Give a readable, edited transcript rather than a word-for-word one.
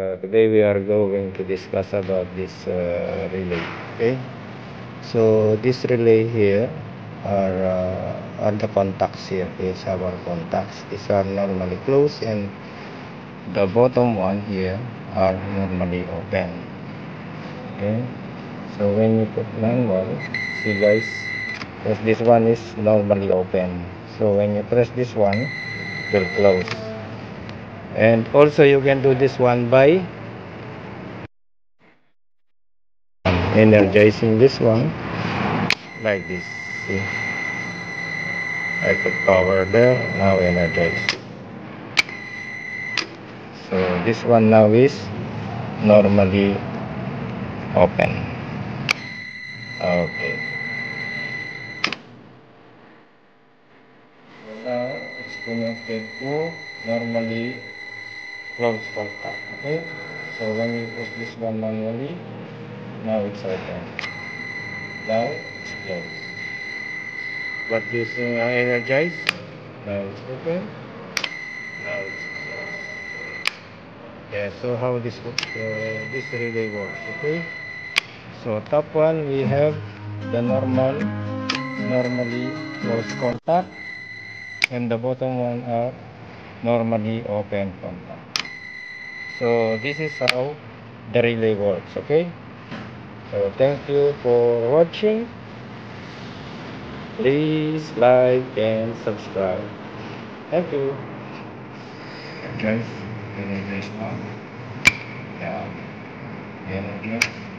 Today we are going to discuss about this relay. Okay, so this relay here are the contacts here. Is our contacts. These are normally closed, and the bottom one here are normally open. Okay, so when you put manual, see guys, because this one is normally open. So when you press this one, it will close. And also you can do this one by energizing this one like this. See, I put power there, now energize. So this one now is normally open. Okay, so now it's connected to normally closed contact. Okay, so when you push this one manually, now it's open, now it's closed. But using energize, now it's open, now it's closed. Yeah, so how this relay works. Okay, so top one we have the normally closed contact, and the bottom one are normally open contact. So this is how the relay works. Okay, so thank you for watching. Please like and subscribe. Thank you. Guys, the relay is on. Yeah. Yeah.